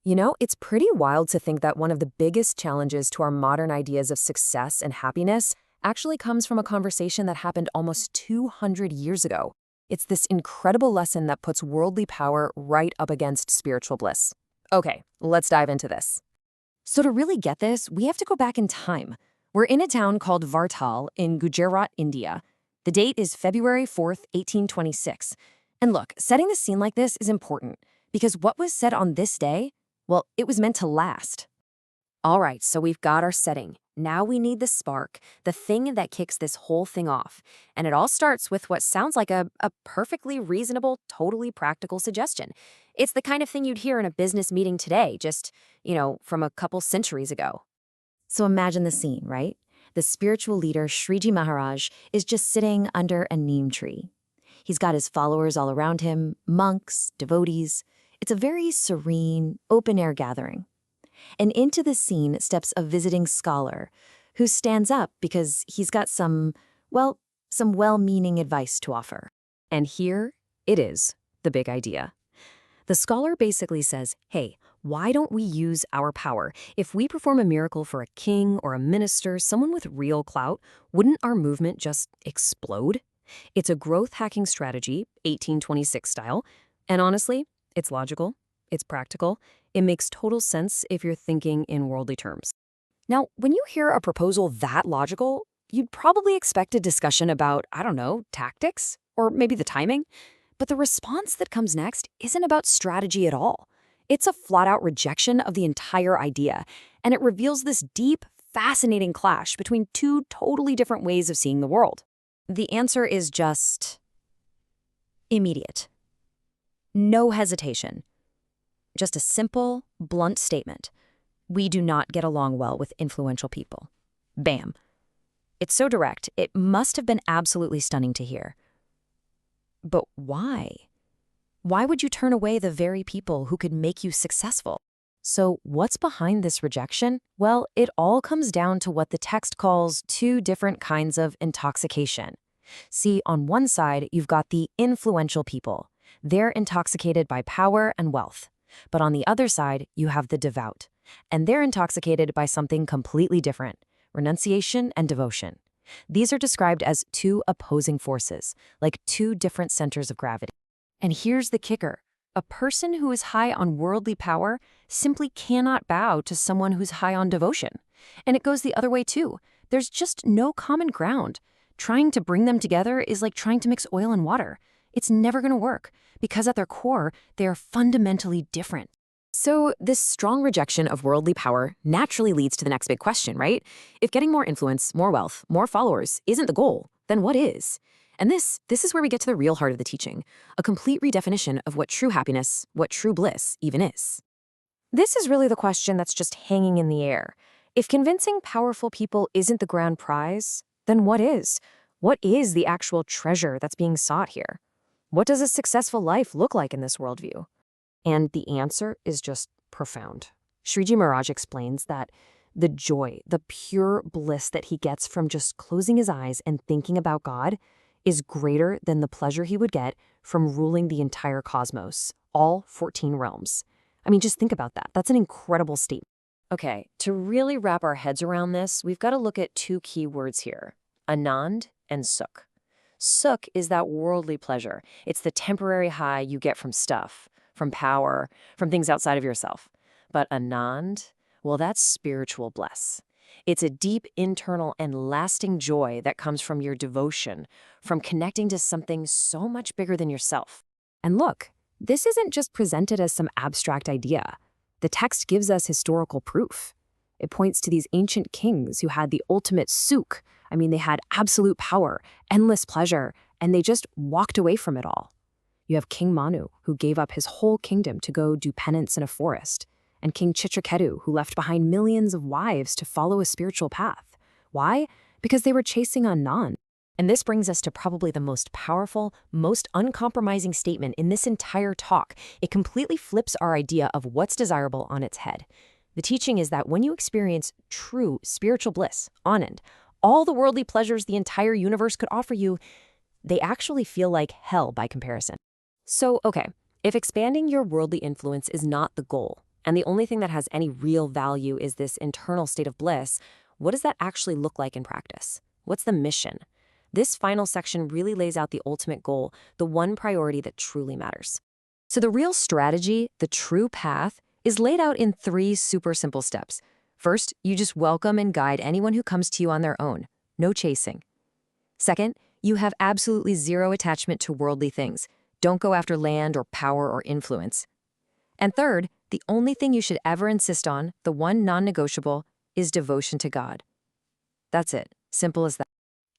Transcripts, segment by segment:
You know, it's pretty wild to think that one of the biggest challenges to our modern ideas of success and happiness actually comes from a conversation that happened almost 200 years ago. It's this incredible lesson that puts worldly power right up against spiritual bliss. Okay, let's dive into this. So to really get this, we have to go back in time. We're in a town called Vartal in Gujarat, India. The date is February 4th, 1826. And look, setting the scene like this is important because what was said on this day, well, it was meant to last. All right, so we've got our setting. Now we need the spark, the thing that kicks this whole thing off. And it all starts with what sounds like a perfectly reasonable, totally practical suggestion. It's the kind of thing you'd hear in a business meeting today, just, from a couple centuries ago. So imagine the scene, right? The spiritual leader, Shriji Maharaj, is just sitting under a neem tree. He's got his followers all around him, monks, devotees. It's a very serene, open-air gathering. And into the scene steps a visiting scholar who stands up because he's got some well-meaning advice to offer. And here it is, the big idea. The scholar basically says, hey, why don't we use our power? If we perform a miracle for a king or a minister, someone with real clout, wouldn't our movement just explode? It's a growth-hacking strategy, 1826 style, and honestly, it's logical, it's practical, it makes total sense if you're thinking in worldly terms. Now, when you hear a proposal that logical, you'd probably expect a discussion about, tactics, or maybe the timing. But the response that comes next isn't about strategy at all. It's a flat-out rejection of the entire idea, and it reveals this deep, fascinating clash between two totally different ways of seeing the world. The answer is just immediate. No hesitation. Just a simple, blunt statement. We do not get along well with influential people. Bam. It's so direct, it must have been absolutely stunning to hear. But why? Why would you turn away the very people who could make you successful? So what's behind this rejection? Well, it all comes down to what the text calls two different kinds of intoxication. See, on one side, you've got the influential people. They're intoxicated by power and wealth. But on the other side, you have the devout. And they're intoxicated by something completely different, renunciation and devotion. These are described as two opposing forces, like two different centers of gravity. And here's the kicker. A person who is high on worldly power simply cannot bow to someone who's high on devotion. And it goes the other way too. There's just no common ground. Trying to bring them together is like trying to mix oil and water. It's never going to work, because at their core, they are fundamentally different. So this strong rejection of worldly power naturally leads to the next big question, right? If getting more influence, more wealth, more followers isn't the goal, then what is? And this is where we get to the real heart of the teaching, a complete redefinition of what true happiness, what true bliss even is. This is really the question that's just hanging in the air. If convincing powerful people isn't the grand prize, then what is? What is the actual treasure that's being sought here? What does a successful life look like in this worldview? And the answer is just profound. Shriji Maharaj explains that the joy, the pure bliss that he gets from just closing his eyes and thinking about God is greater than the pleasure he would get from ruling the entire cosmos, all 14 realms. I mean, just think about that. That's an incredible statement. Okay, to really wrap our heads around this, we've got to look at two key words here, Anand and Sukh. Sukh is that worldly pleasure. It's the temporary high you get from stuff, from power, from things outside of yourself. But Anand, well, that's spiritual bliss. It's a deep internal and lasting joy that comes from your devotion, from connecting to something so much bigger than yourself. And look, this isn't just presented as some abstract idea. The text gives us historical proof. It points to these ancient kings who had the ultimate sukh. I mean, they had absolute power, endless pleasure, and they just walked away from it all. You have King Manu, who gave up his whole kingdom to go do penance in a forest, and King Chitraketu, who left behind millions of wives to follow a spiritual path. Why? Because they were chasing Anand. And this brings us to probably the most powerful, most uncompromising statement in this entire talk. It completely flips our idea of what's desirable on its head. The teaching is that when you experience true spiritual bliss, Anand, all the worldly pleasures the entire universe could offer you, they actually feel like hell by comparison. So, okay, if expanding your worldly influence is not the goal, and the only thing that has any real value is this internal state of bliss, what does that actually look like in practice? What's the mission? This final section really lays out the ultimate goal, the one priority that truly matters. So the real strategy, the true path, is laid out in 3 super simple steps. First, you just welcome and guide anyone who comes to you on their own. No chasing. Second, you have absolutely zero attachment to worldly things. Don't go after land or power or influence. And third, the only thing you should ever insist on, the one non-negotiable, is devotion to God. That's it. Simple as that.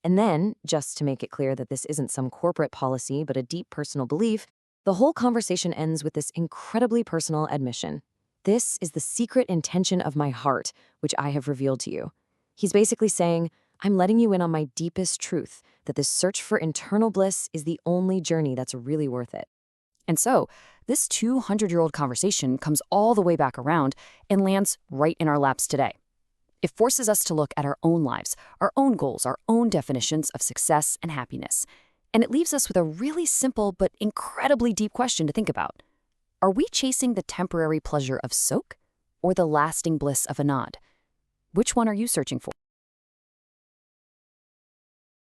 And then, just to make it clear that this isn't some corporate policy but a deep personal belief, the whole conversation ends with this incredibly personal admission. This is the secret intention of my heart, which I have revealed to you. He's basically saying, I'm letting you in on my deepest truth, that this search for internal bliss is the only journey that's really worth it. And so, this 200-year-old conversation comes all the way back around and lands right in our laps today. It forces us to look at our own lives, our own goals, our own definitions of success and happiness. And it leaves us with a really simple but incredibly deep question to think about. Are we chasing the temporary pleasure of Sukh or the lasting bliss of Anand? Which one are you searching for?